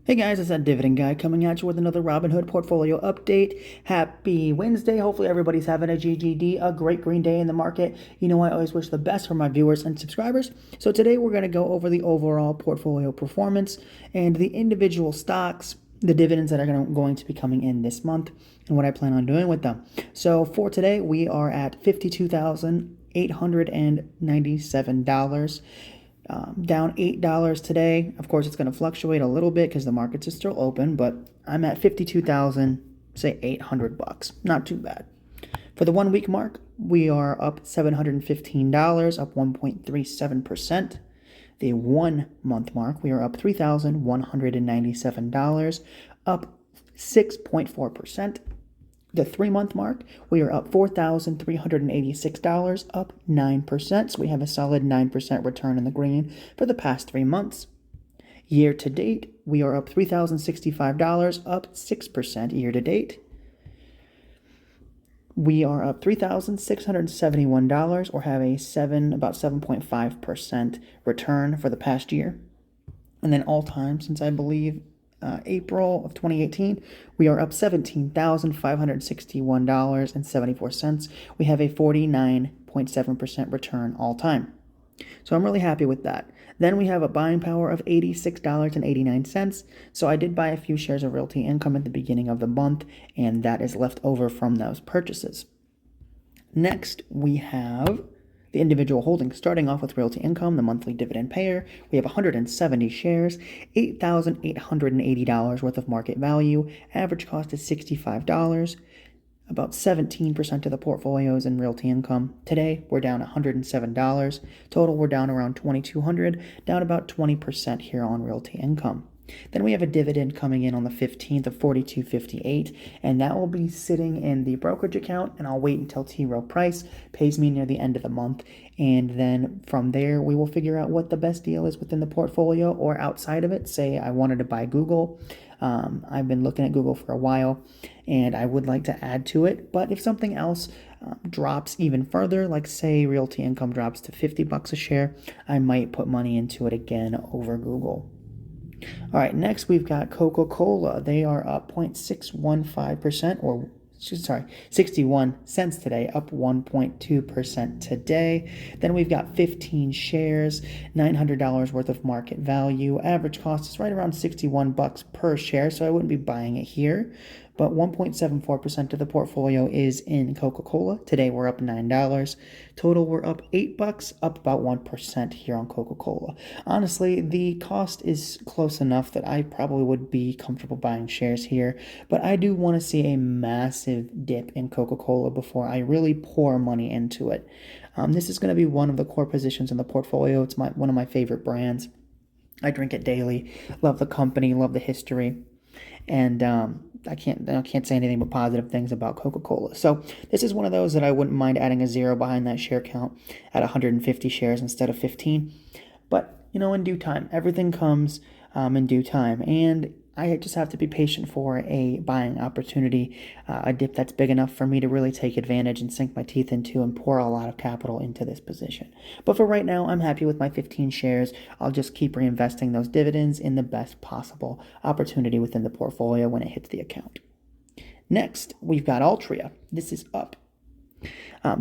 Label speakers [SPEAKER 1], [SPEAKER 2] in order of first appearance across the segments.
[SPEAKER 1] Hey guys, it's that Dividend guy coming at you with another Robinhood portfolio update. Happy Wednesday. Hopefully everybody's having a GGD, a great green day in the market. You know, I always wish the best for my viewers and subscribers. So today we're going to go over the overall portfolio performance and the individual stocks, the dividends that are going to be coming in this month, and what I plan on doing with them. So for today, we are at $52,897. Down $8 today. Of course, it's going to fluctuate a little bit because the markets are still open, but I'm at 52,000, say $800. Not too bad. For the 1 week mark, we are up $715, up 1.37%. The 1 month mark, we are up $3,197, up 6.4%. The 3 month mark, we are up $4,386, up 9%. So we have a solid 9% return in the green for the past 3 months. Year to date, we are up $3,065, up 6% year to date. We are up $3,671, or have about 7.5% return for the past year. And then all time since I believe April of 2018, we are up $17,561.74. We have a 49.7% return all time. So I'm really happy with that. Then we have a buying power of $86.89. So I did buy a few shares of Realty Income at the beginning of the month, and that is left over from those purchases. Next, we have the individual holdings, starting off with Realty Income, the monthly dividend payer. We have 170 shares, $8,880 worth of market value. Average cost is $65. About 17% of the portfolio is in Realty Income. Today, we're down $107. Total, we're down around $2,200, down about 20% here on Realty Income. Then we have a dividend coming in on the 15th of $42.58, and that will be sitting in the brokerage account, and I'll wait until T. Rowe Price pays me near the end of the month, and then from there we will figure out what the best deal is within the portfolio or outside of it. Say I wanted to buy Google. I've been looking at Google for a while, and I would like to add to it, but if something else drops even further, like say Realty Income drops to $50 a share, I might put money into it again over Google. All right, next we've got Coca-Cola. They are up 0.615%, or 61 cents today, up 1.2% today. Then we've got 15 shares, $900 worth of market value. Average cost is right around $61 per share, so I wouldn't be buying it here. But 1.74% of the portfolio is in Coca-Cola. Today we're up $9. Total, we're up $8, up about 1% here on Coca-Cola. Honestly, the cost is close enough that I probably would be comfortable buying shares here, but I do want to see a massive dip in Coca-Cola before I really pour money into it. This is going to be one of the core positions in the portfolio. It's one of my favorite brands. I drink it daily. Love the company, love the history. And I can't say anything but positive things about Coca-Cola. So this is one of those that I wouldn't mind adding a zero behind that share count at 150 shares instead of 15. But, you know, in due time, everything comes in due time. And I just have to be patient for a buying opportunity, a dip that's big enough for me to really take advantage and sink my teeth into and pour a lot of capital into this position. But for right now, I'm happy with my 15 shares. I'll just keep reinvesting those dividends in the best possible opportunity within the portfolio when it hits the account. Next, we've got Altria. This is up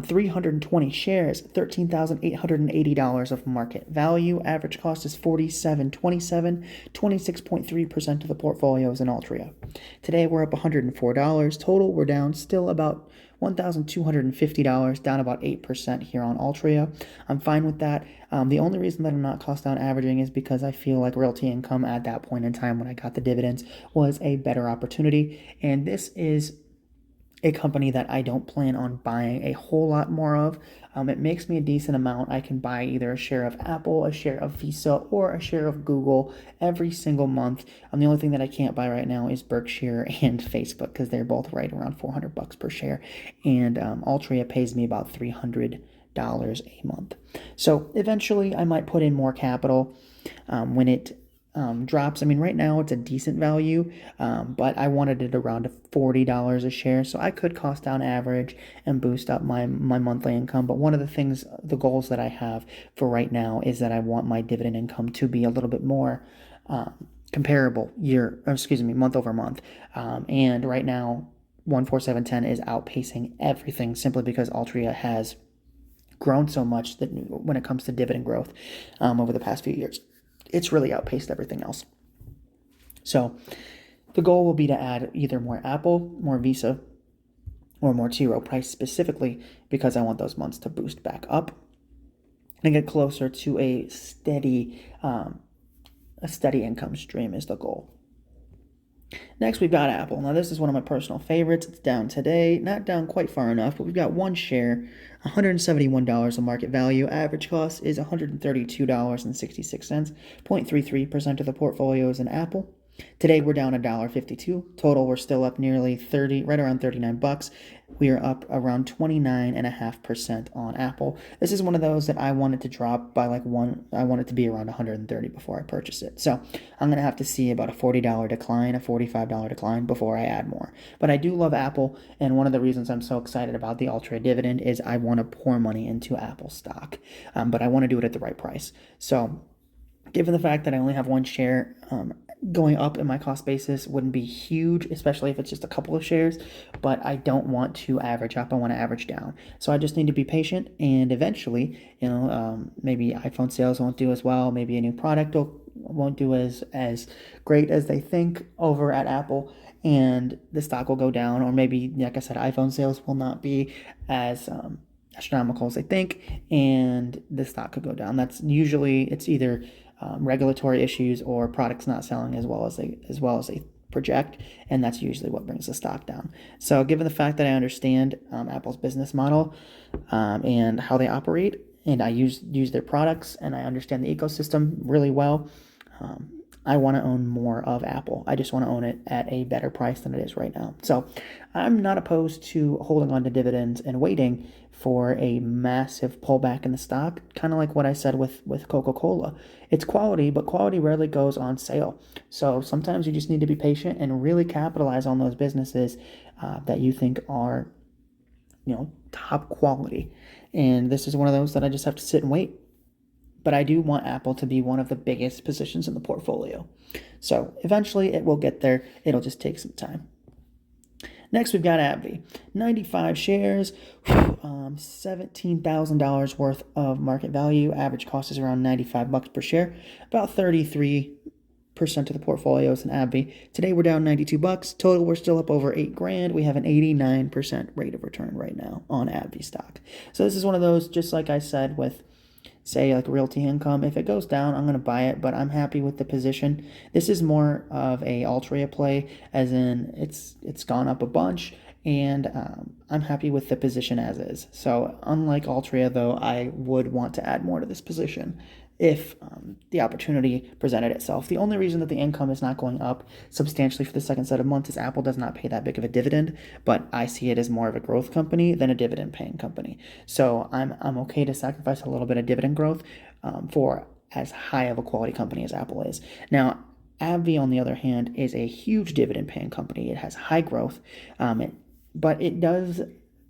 [SPEAKER 1] 320 shares, $13,880 of market value. Average cost is $47.27. 26.3% of the portfolio is in Altria. Today we're up $104. Total, we're down still about $1,250, down about 8% here on Altria. I'm fine with that. The only reason that I'm not cost down averaging is because I feel like Realty Income at that point in time when I got the dividends was a better opportunity, and this is a company that I don't plan on buying a whole lot more of. It makes me a decent amount. I can buy either a share of Apple, a share of Visa, or a share of Google every single month. The only thing that I can't buy right now is Berkshire and Facebook because they're both right around $400 per share. And Altria pays me about $300 a month. So eventually I might put in more capital when it drops. I mean, right now it's a decent value, but I wanted it around $40 a share, so I could cost down average and boost up my monthly income. But one of the things, the goals that I have for right now is that I want my dividend income to be a little bit more comparable month over month. And right now, 14710 is outpacing everything simply because Altria has grown so much that when it comes to dividend growth over the past few years, it's really outpaced everything else. So the goal will be to add either more Apple, more Visa, or more T. Rowe Price specifically because I want those months to boost back up and get closer to a steady income stream is the goal. Next, we've got Apple. Now, this is one of my personal favorites. It's down today. Not down quite far enough, but we've got one share, $171 of market value. Average cost is $132.66. 0.33% of the portfolio is in Apple. Today, we're down $1.52. Total, we're still up nearly 30, right around 39 bucks. We are up around 29.5% on Apple. This is one of those that I wanted to drop by I want it to be around 130 before I purchase it. So I'm going to have to see about a $40 decline, a $45 decline before I add more. But I do love Apple, and one of the reasons I'm so excited about the Altria dividend is I want to pour money into Apple stock, but I want to do it at the right price. So given the fact that I only have one share, going up in my cost basis wouldn't be huge, especially if it's just a couple of shares, but I don't want to average up. I want to average down. So I just need to be patient, and eventually, maybe iPhone sales won't do as well. Maybe a new product won't do as great as they think over at Apple, and the stock will go down. Or maybe, like I said, iPhone sales will not be as astronomical as they think, and the stock could go down. It's either regulatory issues or products not selling as well as they project, and that's usually what brings the stock down. So given the fact that I understand Apple's business model and how they operate, and I use their products, and I understand the ecosystem really well, I want to own more of Apple. I just want to own it at a better price than it is right now. So I'm not opposed to holding on to dividends and waiting for a massive pullback in the stock, kind of like what I said with Coca-Cola. It's quality, but quality rarely goes on sale. So sometimes you just need to be patient and really capitalize on those businesses that you think are, top quality. And this is one of those that I just have to sit and wait. But I do want Apple to be one of the biggest positions in the portfolio. So eventually it will get there. It'll just take some time. Next, we've got AbbVie. 95 shares, $17,000 worth of market value. Average cost is around 95 bucks per share. About 33% of the portfolio is in AbbVie. Today we're down 92 bucks. Total, we're still up over $8,000. We have an 89% rate of return right now on AbbVie stock. So this is one of those, just like I said with, say, like Realty Income. If it goes down, I'm going to buy it, but I'm happy with the position. This is more of a Altria play, as in it's gone up a bunch, and I'm happy with the position as is. So unlike Altria, though, I would want to add more to this position if the opportunity presented itself. The only reason that the income is not going up substantially for the second set of months is Apple does not pay that big of a dividend, but I see it as more of a growth company than a dividend paying company. So I'm okay to sacrifice a little bit of dividend growth for as high of a quality company as Apple is. Now, AbbVie, on the other hand, is a huge dividend paying company. It has high growth, but it does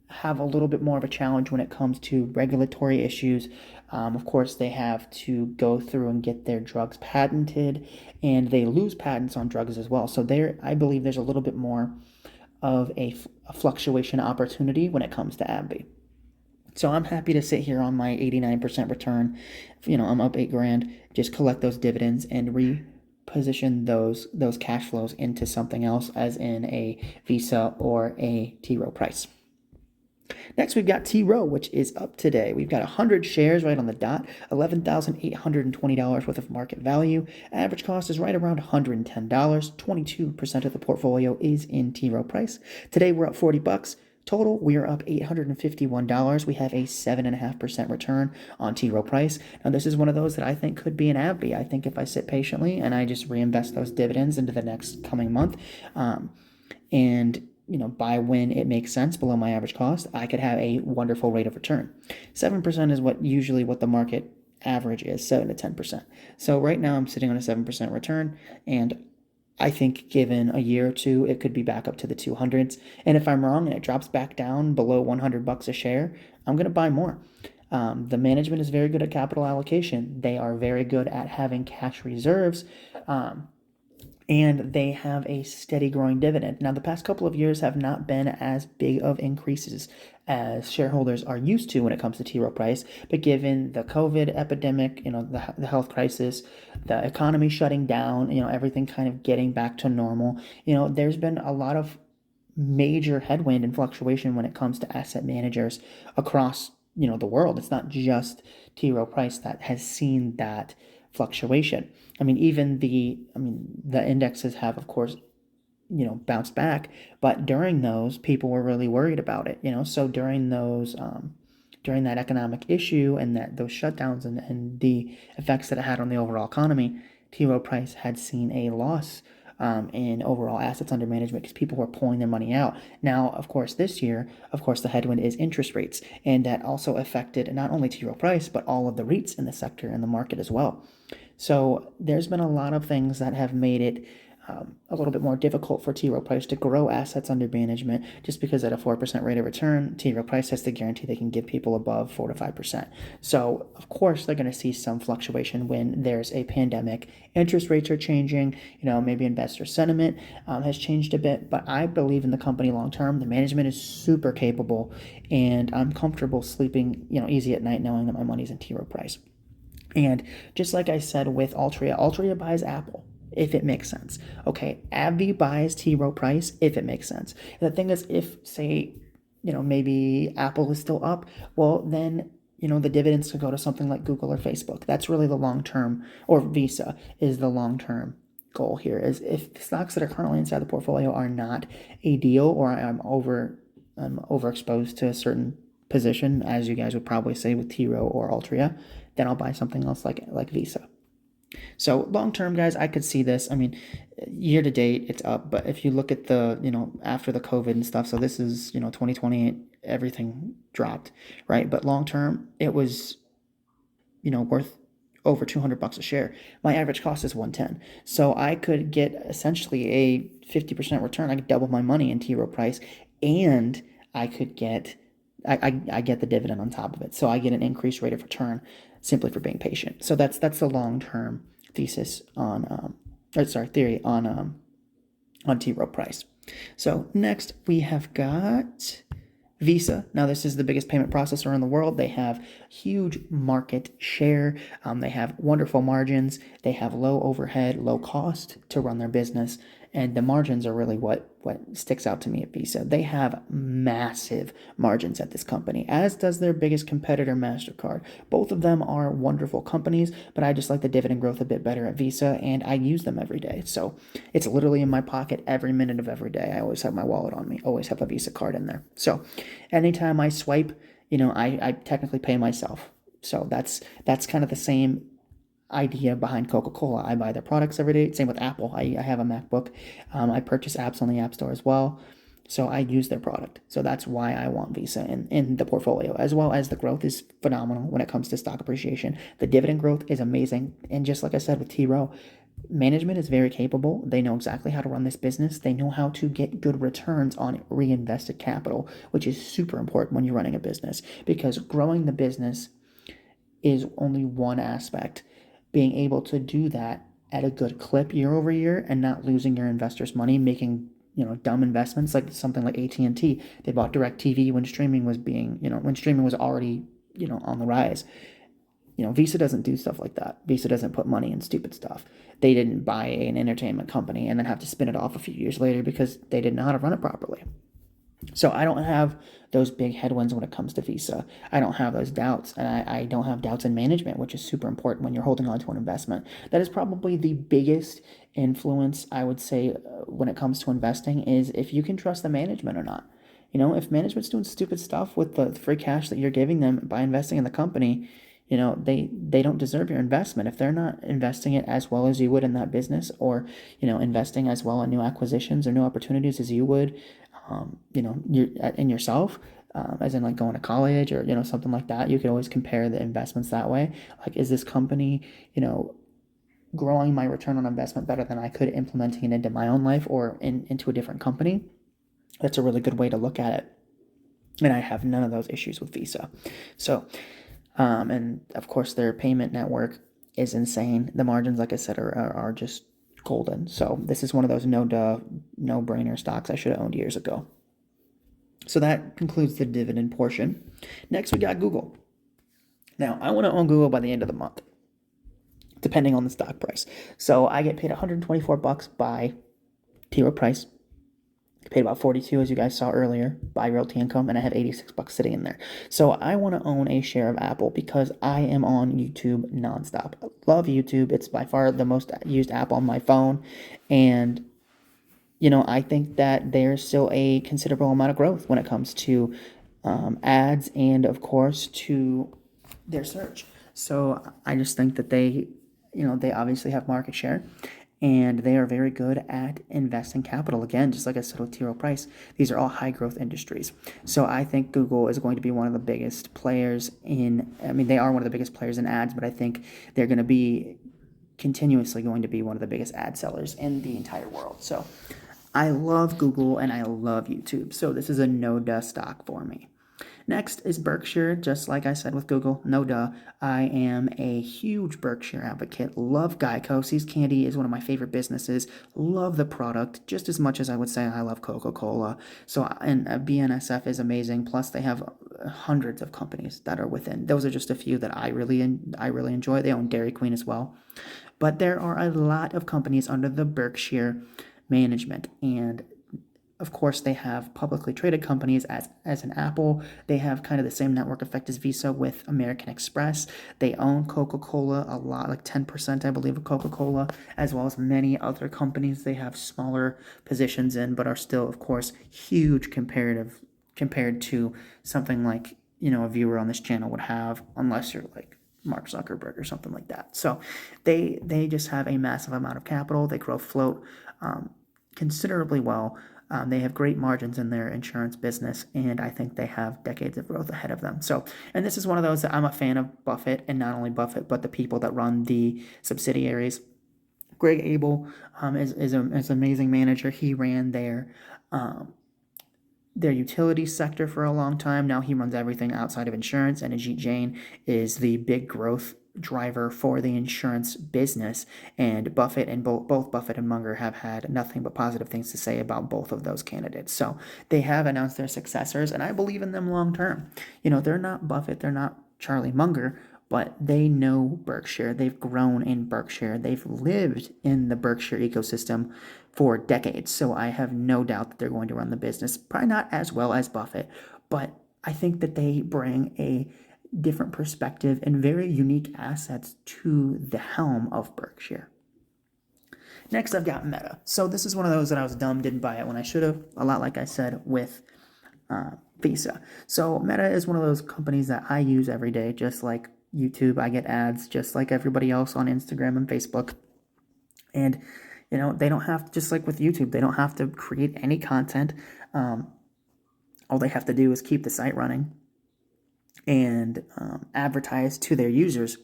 [SPEAKER 1] have a little bit more of a challenge when it comes to regulatory issues. Of course, they have to go through and get their drugs patented, and they lose patents on drugs as well. So I believe there's a little bit more of a fluctuation opportunity when it comes to AbbVie. So I'm happy to sit here on my 89% return. I'm up $8,000. Just collect those dividends and reposition those cash flows into something else, as in a Visa or a T. Rowe Price. Next, we've got T. Rowe, which is up today. We've got 100 shares right on the dot, $11,820 worth of market value. Average cost is right around $110. 22% of the portfolio is in T. Rowe Price. Today, we're up 40 bucks. Total, we are up $851. We have a 7.5% return on T. Rowe Price. Now, this is one of those that I think could be an AbbVie. I think if I sit patiently and I just reinvest those dividends into the next coming month, and buy when it makes sense below my average cost, I could have a wonderful rate of return. 7% is usually what the market average is, 7 to 10%. So right now I'm sitting on a 7% return, and I think given a year or two, it could be back up to the 200s. And if I'm wrong and it drops back down below 100 bucks a share, I'm going to buy more. The management is very good at capital allocation. They are very good at having cash reserves. and they have a steady growing dividend. Now, the past couple of years have not been as big of increases as shareholders are used to when it comes to T. Rowe Price, but given the COVID epidemic, the health crisis, the economy shutting down, everything kind of getting back to normal, there's been a lot of major headwind and fluctuation when it comes to asset managers across the world. It's not just T. Rowe Price that has seen that fluctuation. Even the indexes have, of course, bounced back, but during those, people were really worried about it. So during those during that economic issue and those shutdowns and the effects that it had on the overall economy, T. Rowe Price had seen a loss in overall assets under management because people were pulling their money out. Now, of course, this year, the headwind is interest rates, and that also affected not only T. Rowe Price, but all of the REITs in the sector and the market as well. So there's been a lot of things that have made it a little bit more difficult for T. Rowe Price to grow assets under management, just because at a 4% rate of return, T. Rowe Price has to guarantee they can give people above 4 to 5%. So, of course, they're going to see some fluctuation when there's a pandemic. Interest rates are changing, maybe investor sentiment has changed a bit, but I believe in the company long term. The management is super capable, and I'm comfortable sleeping, easy at night knowing that my money's in T. Rowe Price. And just like I said with Altria buys Apple if it makes sense. Okay, AbbVie buys T. Rowe Price if it makes sense. And the thing is, if, say, maybe Apple is still up, well, then, the dividends could go to something like Google or Facebook. That's really the long-term, or Visa is the long-term goal here, is if the stocks that are currently inside the portfolio are not a deal, or I'm overexposed to a certain position, as you guys would probably say with T. Rowe or Altria, then I'll buy something else like Visa. So long term, guys, I could see this. Year to date, it's up. But if you look at the, after the COVID and stuff, so this is, 2020, everything dropped, right? But long term, it was, worth over $200 a share. My average cost is $110. So I could get essentially a 50% return. I could double my money in T. Rowe Price, and I could get I get the dividend on top of it. So I get an increased rate of return simply for being patient. So that's the long-term thesis on theory on T. Rowe Price. So next we have got Visa. Now, this is the biggest payment processor in the world. They have huge market share. They have wonderful margins. They have low overhead, low cost to run their business. And the margins are really what sticks out to me at Visa. They have massive margins at this company, as does their biggest competitor, MasterCard. Both of them are wonderful companies, but I just like the dividend growth a bit better at Visa, and I use them every day. So it's literally in my pocket every minute of every day. I always have my wallet on me, always have a Visa card in there. So anytime I swipe, I technically pay myself. So that's kind of the same idea behind Coca-Cola. I buy their products every day. Same with Apple. I have a MacBook. I purchase apps on the App Store as well. So I use their product. So that's why I want Visa in the portfolio, as well as the growth is phenomenal when it comes to stock appreciation. The dividend growth is amazing. And just like I said with T. Rowe, management is very capable. They know exactly how to run this business. They know how to get good returns on reinvested capital, which is super important when you're running a business, because growing the business is only one aspect. Being able to do that at a good clip year over year and not losing your investors' money, making dumb investments like something like AT&T. They bought DirecTV when streaming was already on the rise. Visa doesn't do stuff like that. Visa doesn't put money in stupid stuff. They didn't buy an entertainment company and then have to spin it off a few years later because they didn't know how to run it properly. So I don't have those big headwinds when it comes to Visa. I don't have those doubts, and I don't have doubts in management, which is super important when you're holding on to an investment. That is probably the biggest influence, I would say, when it comes to investing, is if you can trust the management or not. If management's doing stupid stuff with the free cash that you're giving them by investing in the company, they don't deserve your investment. If they're not investing it as well as you would in that business, or investing as well in new acquisitions or new opportunities as you would, you're in yourself, as in like going to college or something like that. You could always compare the investments that way. Like, is this company growing my return on investment better than I could implementing it into my own life or into a different company? That's a really good way to look at it. And I have none of those issues with Visa. So and of course their payment network is insane. The margins, like I said, are just golden. So this is one of those no-brainer stocks I should have owned years ago. So that concludes the dividend portion. Next, we got Google. Now, I want to own Google by the end of the month, depending on the stock price. So I get paid $124 by T. Rowe Price. I paid about 42, as you guys saw earlier, by Realty Income, and I have $86 sitting in there. So I want to own a share of Apple because I am on YouTube nonstop. I love YouTube. It's by far the most used app on my phone, and I think that there's still a considerable amount of growth when it comes to ads and, of course, to their search. So I just think that they obviously have market share, and they are very good at investing capital. Again, just like I said with T. Rowe Price, these are all high-growth industries. So I think Google is going to be one of the biggest players they are one of the biggest players in ads, but I think they're going to be continuously going to be one of the biggest ad sellers in the entire world. So I love Google and I love YouTube. So this is a no-duh stock for me. Next is Berkshire. Just like I said with Google, no duh. I am a huge Berkshire advocate. Love Geico. See's Candy is one of my favorite businesses. Love the product just as much as I would say I love Coca-Cola. And BNSF is amazing. Plus, they have hundreds of companies that are within. Those are just a few that I really enjoy. They own Dairy Queen as well. But there are a lot of companies under the Berkshire management, and of course, they have publicly traded companies as an Apple. They have kind of the same network effect as Visa with American Express. They own Coca-Cola a lot, like 10%, I believe, of Coca-Cola, as well as many other companies they have smaller positions in, but are still, of course, huge compared to something like, a viewer on this channel would have, unless you're like Mark Zuckerberg or something like that. So they just have a massive amount of capital. They grow float considerably well. They have great margins in their insurance business, and I think they have decades of growth ahead of them. So, and this is one of those that I'm a fan of Buffett, and not only Buffett, but the people that run the subsidiaries. Greg Abel is an amazing manager. He ran their utility sector for a long time. Now he runs everything outside of insurance, and Ajit Jain is the big growth driver for the insurance business, and Buffett and both Buffett and Munger have had nothing but positive things to say about both of those candidates. So they have announced their successors, and I believe in them long term. They're not Buffett, they're not Charlie Munger, but they know Berkshire. They've grown in Berkshire. They've lived in the Berkshire ecosystem for decades. So I have no doubt that they're going to run the business, probably not as well as Buffett, but I think that they bring a different perspective and very unique assets to the helm of Berkshire. Next, I've got Meta. So this is one of those that I was dumb, didn't buy it when I should have, a lot like I said with Visa. So Meta is one of those companies that I use every day, just like YouTube. I get ads just like everybody else on Instagram and Facebook. And, they don't have to, just like with YouTube, they don't have to create any content. All they have to do is keep the site running and advertise to their users.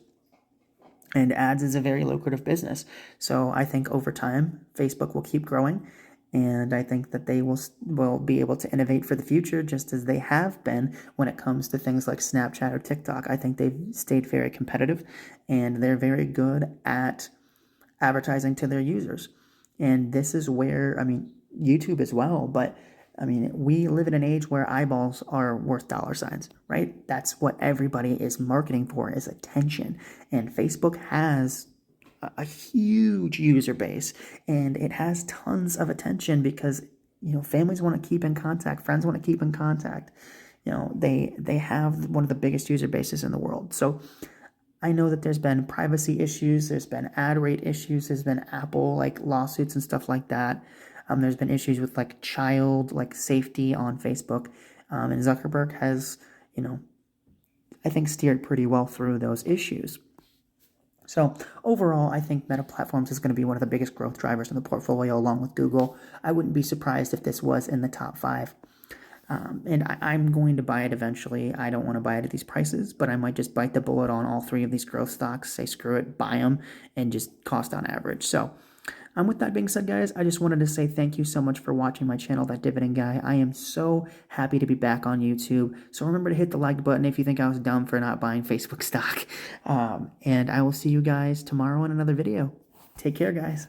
[SPEAKER 1] And ads is a very lucrative business. So I think over time, Facebook will keep growing. And I think that they will be able to innovate for the future, just as they have been when it comes to things like Snapchat or TikTok. I think they've stayed very competitive, and they're very good at advertising to their users. And this is where, YouTube as well, but we live in an age where eyeballs are worth dollar signs, right? That's what everybody is marketing for, is attention. And Facebook has a huge user base, and it has tons of attention because, families want to keep in contact, friends want to keep in contact. They have one of the biggest user bases in the world. So I know that there's been privacy issues, there's been ad rate issues, there's been Apple lawsuits and stuff like that. There's been issues with child safety on Facebook, and Zuckerberg has, I think steered pretty well through those issues. So overall, I think Meta Platforms is going to be one of the biggest growth drivers in the portfolio, along with Google. I wouldn't be surprised if this was in the top 5. And I'm going to buy it eventually. I don't want to buy it at these prices, but I might just bite the bullet on all 3 of these growth stocks, say screw it, buy them, and just cost on average. So with that being said, guys, I just wanted to say thank you so much for watching my channel, That Dividend Guy. I am so happy to be back on YouTube. So remember to hit the like button if you think I was dumb for not buying Facebook stock. And I will see you guys tomorrow in another video. Take care, guys.